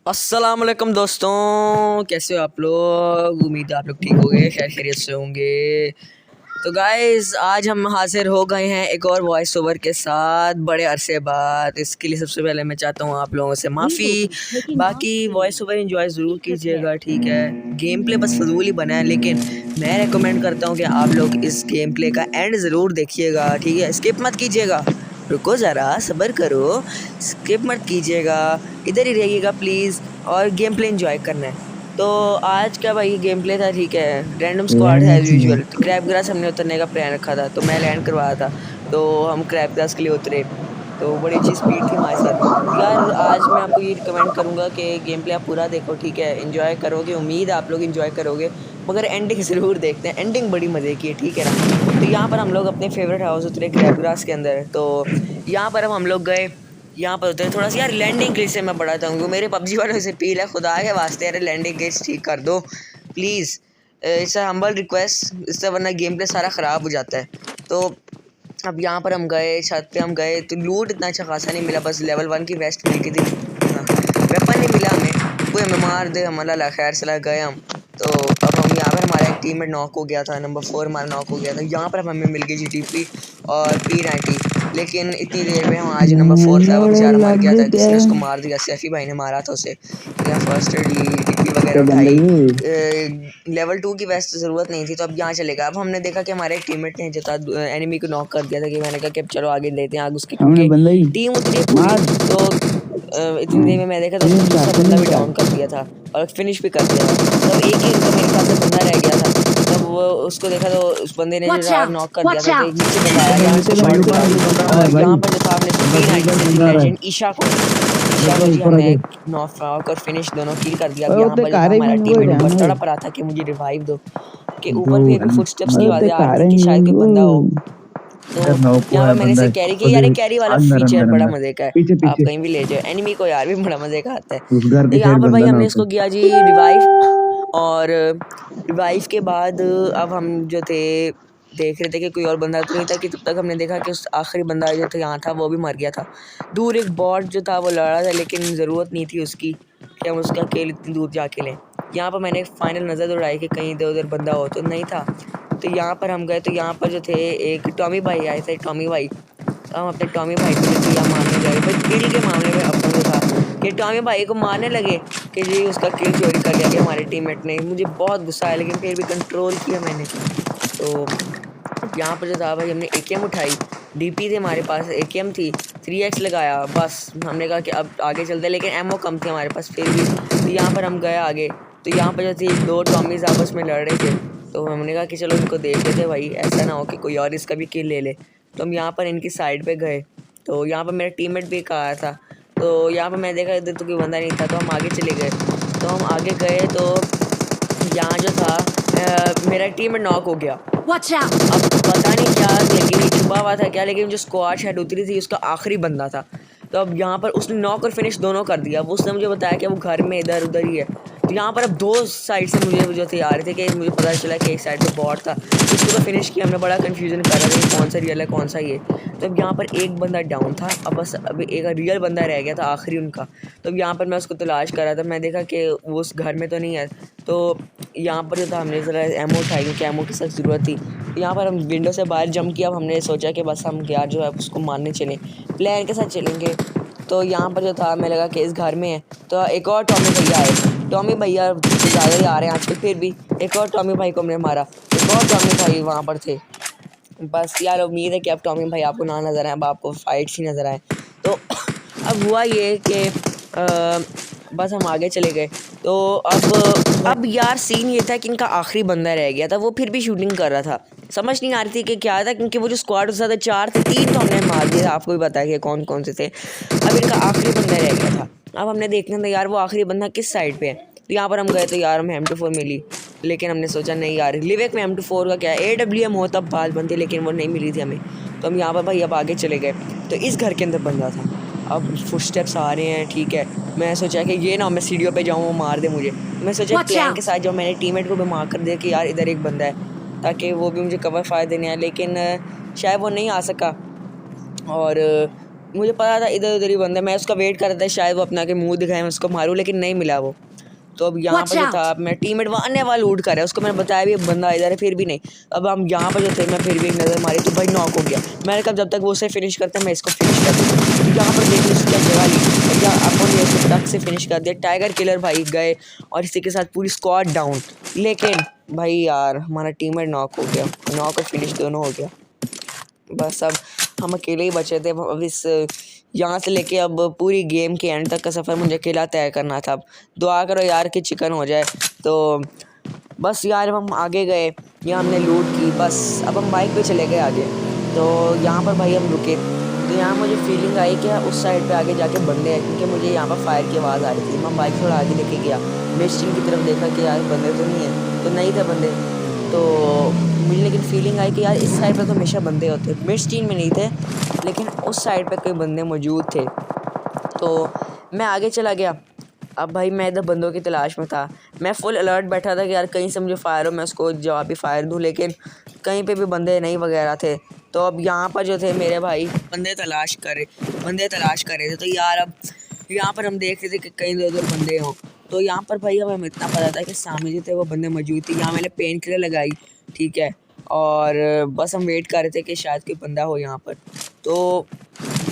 अस्सलाम वालेकुम दोस्तों, कैसे हो आप लोग। उम्मीद है आप लोग ठीक होंगे, खैर खैरियत से होंगे। तो गाइस आज हम हाजिर हो गए हैं एक और वॉइस ओवर के साथ बड़े अरसे बाद। इसके लिए सबसे पहले मैं चाहता हूँ आप लोगों से माफ़ी। बाकी वॉइस ओवर एंजॉय ज़रूर कीजिएगा, ठीक है। गेम प्ले बस फजूल ही बना है, लेकिन मैं रेकमेंड करता हूँ कि आप लोग इस गेम प्ले का एंड ज़रूर देखिएगा, ठीक है। स्किप मत कीजिएगा, रुको ज़रा सब्र करो, स्किप मत कीजिएगा, इधर ही रहिएगा प्लीज़। और गेम प्ले एंजॉय करना है। तो आज का भाई गेम प्ले था, ठीक है। रैंडम स्क्वाड है एज यूजुअल। क्रैब ग्रास हमने उतरने का प्लान रखा था, तो मैं लैंड करवाया था, तो हम क्रैब ग्रास के लिए उतरे। तो बड़ी अच्छी स्पीड थी हमारे साथ यार। आज मैं आपको ये रिकमेंड करूँगा कि गेम प्ले आप पूरा देखो, ठीक है। एंजॉय करोगे, उम्मीद है आप लोग एंजॉय करोगे, मगर एंडिंग ज़रूर देखते हैं, एंडिंग बड़ी मज़े की है, ठीक है ना। तो यहाँ पर हम लोग अपने फेवरेट हाउस उतरे क्रैब ग्रास के अंदर। तो यहाँ पर अब हम लोग गए, यहाँ पर उतरे। थोड़ा सा यार लैंडिंग ग्लिच से मैं बड़ा चाहूँगा, मेरे पबजी वालों से अपील है, खुदा के वास्ते यार लैंडिंग ग्लिच ठीक कर दो please. It's a humble request, इससे वरना गेम प्ले सारा ख़राब हो जाता है। तो अब यहाँ पर हम गए, छत पे हम गए, तो लूट इतना अच्छा खासा नहीं मिला, बस लेवल 1 की वेस्ट मिल गई थी। हाँ, वेपन नहीं मिला हमें, कोई हमें मार दे, हम अल्लाह खैर चला गए हम। तो अब हम यहाँ पर हमारा एक टीममेट नॉक हो गया था, नंबर 4 हमारा नॉक हो गया था। यहाँ पर हमें मिल गई GTP और P90, लेकिन इतनी देर में हम आज नंबर 4 था, वो बेचारा मर गया था, किसी ने उसको मार दिया, सैफी भाई ने मारा था उसे। यहाँ फर्स्ट DP वगैरह उठाई। लेवल 2 की वेस्ट ज़रूरत नहीं थी, तो अब यहाँ चलेगा। अब हमने देखा कि हमारे एक टीममेट ने जो था एनिमी को नॉक कर दिया था, कि मैंने कहा कि अब चलो आगे लेते हैं आगे उसके, क्योंकि टीम उतरी पूरी। तो इतनी देर में मैं देखा तो दूसरा बंदा भी डाउन कर दिया था और फिनिश भी कर दिया था। तब एक ही उनका मेरे ख्याल से बंदा रह गया था, तब वो उसको देखा तो उस बंदे ने जो नॉक कर दिया था, तो एक नीचे बंदा आया, यहाँ से शॉट मिला। और यहाँ पर जो था हमने लेजेंड ईशा को जी हमने नॉक और फिनिश दोनों किल कर दिया। अब यहाँ पर जो था हमारा टीममेट ऊपर तड़प रहा था कि मुझे रिवाइव दो, के ऊपर भी अभी फुटस्टेप्स की आवाज़ें आ रही थी कि शायद कोई बंदा हो। तो यहाँ पर मैंने इसे कैरी किया यार, ये कैरी वाला फीचर बड़ा मजे का है, आप कहीं भी ले जाओ एनिमी को यार, भी बड़ा मजे का आता है। तो यहाँ पर भाई हमने इसको किया जी रिवाइव, और रिवाइव के बाद अब हम जो थे देख रहे थे कि कोई और बंदा तो नहीं था, कि तब तक हमने देखा कि उस आखिरी बंदा जो था यहाँ था वो भी मर गया था। दूर एक बॉट जो था वो लड़ा था, लेकिन ज़रूरत नहीं थी उसकी कि हम उसका खेल इतनी दूर जाके लें। यहाँ पर मैंने फाइनल नज़र दौड़ाई कि कहीं इधर उधर बंदा हो, तो नहीं था। तो यहाँ पर हम गए, तो यहाँ पर जो थे एक टॉमी भाई आए थे, टॉमी भाई। तो हम अपने टॉमी भाई को जो यहाँ मारने गए, पर किल के मामले में अब जो था कि टॉमी भाई को मारने लगे कि जी उसका किल चोरी कर लिया कि हमारे टीममेट ने। मुझे बहुत गुस्सा आया, लेकिन फिर भी कंट्रोल किया मैंने। तो यहाँ पर जो था भाई हमने AKM उठाई, DP थे हमारे पास, AKM थी, 3x लगाया, बस हमने कहा कि अब आगे चलते, लेकिन एमओ कम थी हमारे पास फिर भी। तो यहाँ पर हम गए आगे, तो यहाँ पर जो थी 2 टॉमीज आपस में लड़ रहे थे, तो हमने कहा कि चलो इनको देख लेते भाई, ऐसा ना हो कि कोई और इसका भी किल ले ले। तो हम यहाँ पर इनकी साइड पे गए, तो यहाँ पर मेरा टीममेट भी कहा था। तो यहाँ पर मैं देखा इधर तो कोई बंदा नहीं था, तो हम आगे चले गए। तो हम आगे गए, तो यहाँ जो था मेरा टीममेट नॉक हो गया। अब पता नहीं क्या, लेकिन ये छुपा हुआ था क्या, लेकिन जो स्क्वाड हेड उतरी थी उसका आखिरी बंदा था। तो अब यहाँ पर उसने नॉक और फिनिश दोनों कर दिया। वो उसने मुझे बताया कि वो घर में इधर उधर ही है। तो यहाँ पर अब 2 साइड से मुझे जो थे आ रहे थे, कि मुझे पता चला कि एक साइड पे बॉट था, उसको तो फिनिश किया हमने। बड़ा कन्फ्यूजन कर रहा था कि कौन सा रियल है कौन सा ये। तो अब यहाँ पर एक बंदा डाउन था, अब बस अभी एक रियल बंदा रह गया था आखिरी उनका। तो अब यहाँ पर मैं उसको तलाश कर रहा था, मैं देखा कि वो उस घर में तो नहीं है। तो यहाँ पर जो था हमने ज़रा एमो उठाई, क्योंकि एमो की सख्त ज़रूरत थी। यहाँ पर हम विंडो से बाहर जंप किया। अब हमने सोचा कि बस हम यार जो है उसको मारने चलें, प्लेयर के साथ चलेंगे। तो यहाँ पर जो था हमें लगा कि इस घर में है, तो एक और टॉमी भैया आए। टॉमी भैया ज़्यादा ही आ रहे हैं आजकल, फिर भी एक और टॉमी भाई को हमने मारा, एक और टॉमी भाई वहाँ पर थे। बस यार उम्मीद है कि अब टॉमी भाई आपको ना नज़र आए, अब आपको फाइट्स ही नज़र आए। तो अब हुआ ये कि बस हम आगे चले गए। तो अब यार सीन ये था कि इनका आखिरी बंदा रह गया था, वो फिर भी शूटिंग कर रहा था। समझ नहीं आ रही थी कि क्या था, क्योंकि वो जो स्क्वाड उससे ज़्यादा 4 थे, 3 तो हमने मार दिया था, आपको भी बताया कि कौन कौन से थे। अब इनका आखिरी बंदा रह गया था। अब हमने देखना था यार वो आखिरी बंदा किस साइड पे है। तो यहाँ पर हम गए, तो यार हमें M24 मिली, लेकिन हमने सोचा नहीं यार लिविक में M24 का क्या है, AWM हो तब बात बनती, लेकिन वो नहीं मिली थी हमें। तो हम यहाँ पर भाई अब आगे चले गए, तो इस घर के अंदर बंदा था। अब फुटस्टेप्स आ रहे हैं, ठीक है। मैं सोचा कि ये ना मैं सीढ़ियों पे जाऊँ वो मार दे मुझे। मैं सोचा प्लान के साथ जाऊँ, मैंने टीममेट को भी मार कर दिया कि यार इधर एक बंदा है, ताकि वो भी मुझे कवर फायर देने आए, लेकिन शायद वो नहीं आ सका। और मुझे पता था इधर उधर ही बंदा, मैं उसका वेट कर रहा था शायद वो अपना के मुंह दिखाए मैं उसको मारूं, लेकिन नहीं मिला वो। तो अब यहाँ पर जो था मैं टीममेट वहाँ अन्य वाला लूट कर रहा है, उसको मैंने बताया भी बंदा इधर है, फिर भी नहीं। अब हम यहाँ पर जो थे मैं फिर भी एक नज़र मारी तो भाई नॉक हो गया। मैंने कहा जब तक वो उसे फिनिश करता है मैं इसको फिनिश कर दूँ। तो यहाँ पर देखिए उसकी जगह ली और यहाँ अपन ने इसको टक से फिनिश कर दिया। टाइगर किलर भाई गए और इसी के साथ पूरी स्क्वाड डाउन। लेकिन भाई यार हमारा टीममेट नॉक हो गया, नॉक और फिनिश दोनों हो गया। बस अब हम अकेले ही बचे थे। अब इस यहाँ से लेके अब पूरी गेम के एंड तक का सफ़र मुझे अकेला तय करना था। अब दुआ करो यार कि चिकन हो जाए। तो बस यार हम आगे गए, यहाँ हमने लूट की, बस अब हम बाइक पे चले गए आगे। तो यहाँ पर भाई हम रुके, तो यहाँ मुझे फीलिंग आई कि उस साइड पे आगे जाके बंदे हैं, क्योंकि मुझे यहाँ पर फायर की आवाज़ आ रही थी। मैं बाइक थोड़ा आगे लेके गया, मिस्टिन की तरफ देखा कि यार बंदे तो नहीं है, तो नहीं थे बंदे। तो मुझे लेकिन फीलिंग आई कि यार इस साइड पे तो हमेशा बंदे होते, मिस्टीन में नहीं थे लेकिन उस साइड पे कई बंदे मौजूद थे। तो मैं आगे चला गया। अब भाई मैं इधर बंदों की तलाश में था, मैं फुल अलर्ट बैठा था कि यार कहीं से मुझे फायर हो मैं उसको जवाबी फायर दूँ, लेकिन कहीं पे भी बंदे नहीं वगैरह थे। तो अब यहाँ पर जो थे मेरे भाई बंदे तलाश कर रहे थे। तो यार अब यहाँ पर हम देख रहे थे कि कहीं उधर बंदे हों। तो यहाँ पर भाई हमें इतना पता था कि सामने जो थे वो बंदे मौजूद थे। यहाँ मैंने पेन किलर लगाई, ठीक है, और बस हम वेट कर रहे थे कि शायद कोई बंदा हो यहाँ पर। तो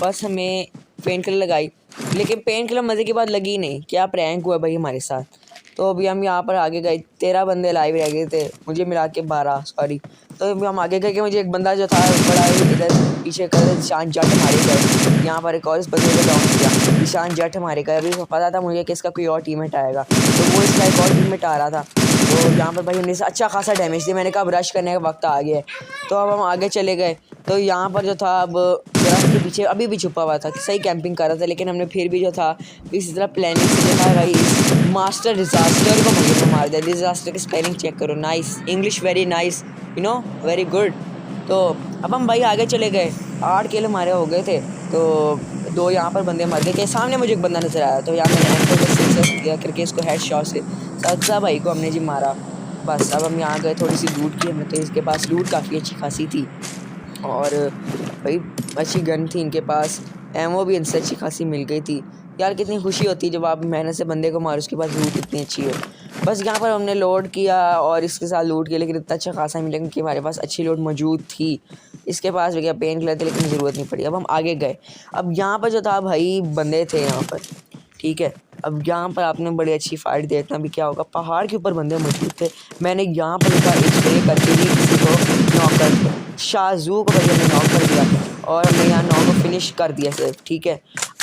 बस हमें पेन किलर लगाई, लेकिन पेन किलर मज़े की बात लगी नहीं, क्या प्रैंक हुआ भाई हमारे साथ। तो अभी हम यहाँ पर आगे गए, 13 बंदे लाइव रह गए थे, मुझे मिला के 12 सॉरी। तो अभी हम आगे गए कि मुझे एक बंदा जो था बड़ा ही इधर पीछे कर निशान जट हमारे गए। यहाँ पर एक और इस बंदे को डाउन किया, निशान जट हमारे गए। अभी पता था मुझे कि इसका कोई और टीममेट आएगा, तो वो इसका एक और टीममेट आ रहा था। तो यहाँ पर भाई हमने अच्छा खासा डैमेज दिया। मैंने कहा अब रश करने का वक्त आ गया है, तो अब हम आगे चले गए। तो यहाँ पर जो था अब दरख्त के पीछे अभी भी छुपा हुआ था, सही कैंपिंग कर रहा था, लेकिन हमने फिर भी जो था इसी तरह प्लानिंग से जो था भाई इस मास्टर डिज़ास्टर को मुझे तो मार दिया। डिज़ास्टर की स्पेलिंग चेक करो, nice English, very nice, you know, very good. तो अब हम भाई आगे चले गए, 8 किल हमारे हो गए थे। तो 2 यहाँ पर बंदे मर गए थे। सामने मुझे एक बंदा नजर आया, तो यहाँ मैंने किया करके इसको हेड शॉट से सच्चा भाई को हमने जी मारा। बस अब हम यहाँ गए, थोड़ी सी लूट की हमने, तो इसके पास लूट काफ़ी अच्छी खासी थी और भाई अच्छी गन थी इनके पास, एमओ भी इनसे अच्छी खासी मिल गई थी। यार कितनी खुशी होती है जब आप मेहनत से बंदे को मारो, उसके बाद लूट इतनी अच्छी हो। बस यहाँ पर हमने लोड किया और इसके साथ लूट किया, लेकिन इतना अच्छा खासा मिला क्योंकि हमारे पास अच्छी लोड मौजूद थी। इसके पास भी क्या पेन किलर थे, लेकिन ज़रूरत नहीं पड़ी। अब हम आगे गए, अब यहाँ पर जो था भाई बंदे थे यहाँ पर, ठीक है। अब यहाँ पर आपने बड़ी अच्छी फाइट देखना भी क्या होगा, पहाड़ के ऊपर बंदे मौजूद थे। मैंने यहाँ पर एक स्प्रे करके ही किसी को नॉक कर दिया, शाहजू को भाई हमने नॉक कर दिया और हमने यहाँ नॉक को फिनिश कर दिया सिर्फ, ठीक है।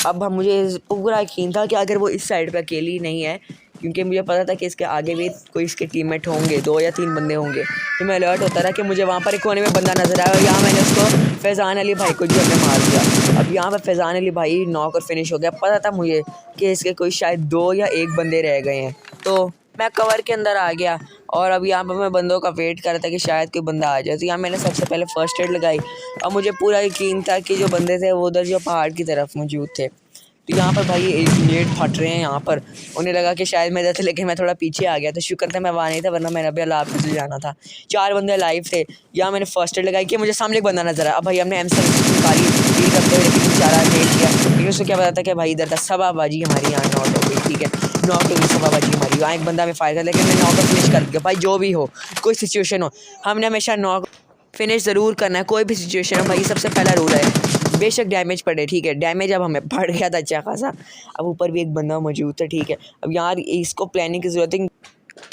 अब हम मुझे पूरा यकीन था कि अगर वो इस साइड पे अकेली नहीं है, क्योंकि मुझे पता था कि इसके आगे भी कोई इसके टीममेट होंगे, 2 या 3 बंदे होंगे, तो मैं अलर्ट होता रहा कि मुझे वहाँ पर एक कोने में बंदा नजर आया और यहाँ मैंने उसको फैज़ान अली भाई को जी हमने मार दिया। अब यहाँ पर फैज़ान अली भाई नॉक और फिनिश हो गया। पता था मुझे कि इसके कोई शायद 2 या 1 बंदे रह गए हैं, तो मैं कवर के अंदर आ गया और अब यहाँ पर मैं बंदों का वेट कर रहा था कि शायद कोई बंदा आ जाए। तो यहाँ मैंने सबसे पहले फर्स्ट एड लगाई और मुझे पूरा यकीन था कि जो बंदे थे वो उधर जो पहाड़ की तरफ मौजूद थे। तो यहाँ पर भाई एक नेट फट रहे हैं, यहाँ पर उन्हें लगा कि शायद मैं इधर था, लेकिन मैं थोड़ा पीछे आ गया, तो शुक्र था मैं वहाँ नहीं था, वरना मैंने अभी अल्लाह हाफ़िज़ से जाना था। 4 बंदे लाइव थे। यहाँ मैंने फर्स्ट एड लगाई कि मुझे सामने एक बंदा नजर आया। अब भाई हमने M7 निकाली डील करते हुए, लेकिन बेचारा नेट किया, लेकिन उसको क्या पता था कि भाई इधर था। सबाबाजी हमारी यहाँ नॉट हो गई, ठीक है, नॉट हो गई सबाबाजी हमारी। यहाँ एक बंदा में फायर कर, लेकिन मैंने नॉक को फिनिश कर दिया। भाई जो भी हो, कोई सिचुएशन हो, हमने हमेशा नॉक फिनिश ज़रूर करना है, कोई भी सिचुएशन हो भाई, सबसे पहला रूल है। बेशक डैमेज पड़े, ठीक है, डैमेज अब हमें पड़ गया था अच्छा खासा। अब ऊपर भी एक बंदा मौजूद था, ठीक है। अब यार इसको प्लानिंग की ज़रूरत है,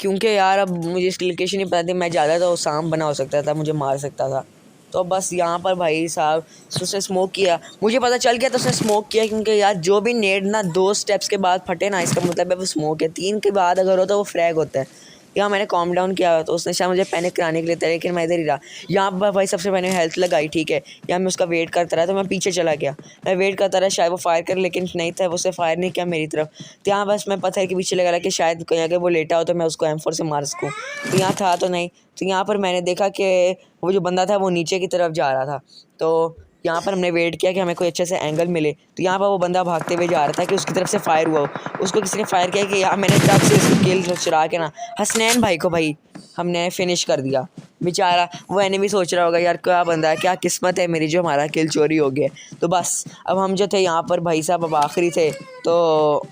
क्योंकि यार अब मुझे इसकी लोकेशन नहीं पता थी, मैं ज़्यादा तो शाम बना हो सकता था, मुझे मार सकता था। तो बस यहाँ पर भाई साहब उसने स्मोक किया, मुझे पता चल गया तो उसने स्मोक किया, क्योंकि यार जो भी नेट ना 2 स्टेप्स के बाद फटे ना, इसका मतलब है वो स्मोक है। 3 के बाद अगर हो तो वो फ्रैग होता है। यहाँ मैंने कॉम डाउन किया तो उसने शायद मुझे पैनिक कराने के लिए था, लेकिन मैं इधर ही रहा। यहाँ पर भाई सबसे मैंने हेल्थ लगाई, ठीक है, यहाँ मैं उसका वेट करता रहा, तो मैं पीछे चला गया, मैं वेट करता रहा शायद वो फायर करे, लेकिन नहीं था, उसने फायर नहीं किया मेरी तरफ। तो यहाँ बस मैं पत्थर के पीछे लगा रहा कि शायद कहीं अगर वो लेटा हो तो मैं उसको M4 से मार सकूँ, तो यहाँ था तो नहीं। तो यहाँ पर मैंने देखा कि वो जो बंदा था वो नीचे की तरफ जा रहा था। तो यहाँ पर हमने वेट किया कि हमें कोई अच्छे से एंगल मिले। तो यहाँ पर वो बंदा भागते हुए जा रहा था कि उसकी तरफ से फायर हुआ, उसको किसी ने फायर किया कि यहाँ मैंने टक से इसको किल चुरा के ना हसनैन भाई को भाई हमने फिनिश कर दिया। बेचारा वो एनिमी सोच रहा होगा यार क्या बंदा है, क्या किस्मत है मेरी जो हमारा किल चोरी हो गया। तो बस अब हम जो थे यहाँ पर भाई साहब अब आखिरी थे, तो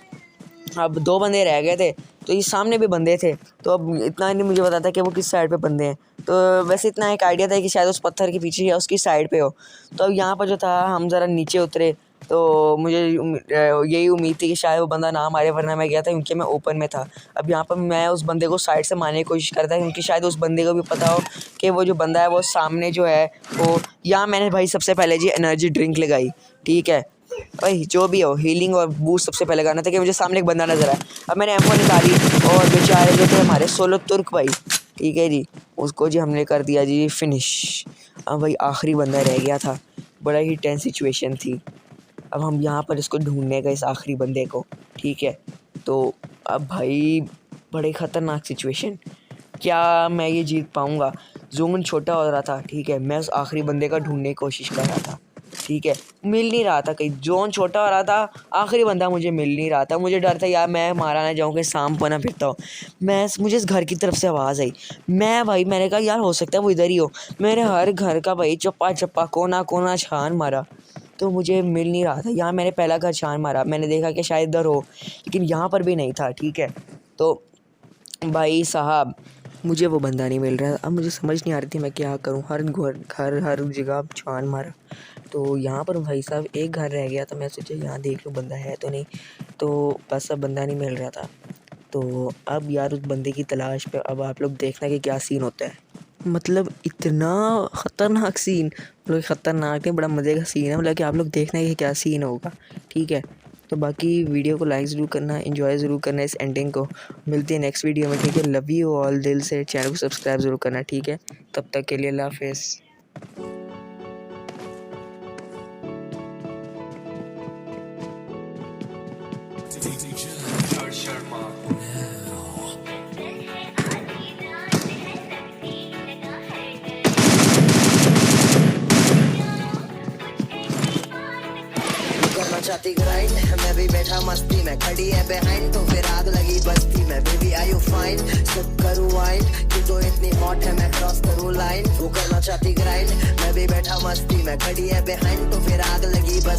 अब 2 बंदे रह गए थे। तो ये सामने भी बंदे थे, तो अब इतना नहीं मुझे पता था कि वो किस साइड पे बंदे हैं। तो वैसे इतना एक आइडिया था कि शायद उस पत्थर के पीछे या उसकी साइड पे हो। तो अब यहाँ पर जो था हम ज़रा नीचे उतरे, तो मुझे यही उम्मीद थी कि शायद वो बंदा ना मारे, वरना मैं गया था क्योंकि मैं ओपन में था। अब यहाँ पर मैं उस बंदे को साइड से मारने की कोशिश करता है क्योंकि शायद उस बंदे को भी पता हो कि वो जो बंदा है वो सामने जो है वो। यहाँ मैंने भाई सबसे पहले जी एनर्जी ड्रिंक लगाई, ठीक है भाई, जो भी हो हीलिंग और बूस्ट सबसे पहले करना था कि मुझे सामने एक बंदा नजर आया। अब मैंने M4 निकाली और बेचारे जो थे हमारे सोलो तुर्क भाई, ठीक है जी, उसको जी हमने कर दिया जी फिनिश। अब भाई आखिरी बंदा रह गया था, बड़ा ही टेंस सिचुएशन थी। अब हम यहाँ पर इसको ढूंढने गए इस आखिरी बंदे को, ठीक है। तो अब भाई बड़ी ख़तरनाक सिचुएशन, क्या मैं ये जीत पाऊँगा? जोन छोटा हो रहा था, ठीक है, मैं उस आखिरी बंदे का ढूंढने की कोशिश कर रहा था, ठीक है, मिल नहीं रहा था, कहीं जोन छोटा हो रहा था, आखिरी बंदा मुझे मिल नहीं रहा था। मुझे डर था यार मैं मारा ना जाऊँ कि शाम को ना फिरता हूँ। मुझे इस घर की तरफ से आवाज़ आई, मैंने कहा यार हो सकता है वो इधर ही हो। मेरे हर घर का भाई चप्पा चप्पा कोना कोना छान मारा, तो मुझे मिल नहीं रहा था। यहाँ मैंने पहला घर छान मारा, मैंने देखा कि शायद इधर हो, लेकिन यहाँ पर भी नहीं था, ठीक है। तो भाई साहब मुझे वो बंदा नहीं मिल रहा। अब मुझे समझ नहीं आ रही थी मैं क्या करूँ, हर घर हर जगह छान मारा। तो यहाँ पर भाई साहब एक घर रह गया, तो मैं सोचा यहाँ देख लूँ बंदा है तो नहीं। तो बस अब बंदा नहीं मिल रहा था। तो अब यार उस बंदे की तलाश पे अब आप लोग देखना कि क्या सीन होता है। मतलब इतना ख़तरनाक सीन, मतलब ख़तरनाक नहीं, बड़ा मज़े का सीन है। मतलब कि आप लोग देखना कि क्या सीन होगा, ठीक है। तो बाकी वीडियो को लाइक ज़रूर करना, एंजॉय ज़रूर करना इस एंडिंग को। मिलते हैं नेक्स्ट वीडियो में, ठीक है। लव यू ऑल दिल से। चैनल को सब्सक्राइब ज़रूर करना, ठीक है। तब तक के लिए अल्लाह हाफ़िज़। करना चाहती ग्राइंड, मैं भी बैठा मस्ती में, खड़ी है बिहाइंड तो फिर आग लगी बस्ती में। बेबी आर यू फाइन, सब करूँ वाइन, तू तो इतनी हॉट है मैं क्रॉस करूँ लाइन। वो करना चाहती ग्राइंड, मैं भी बैठा मस्ती में, खड़ी है बिहाइंड तो फिर आग लगी बस्ती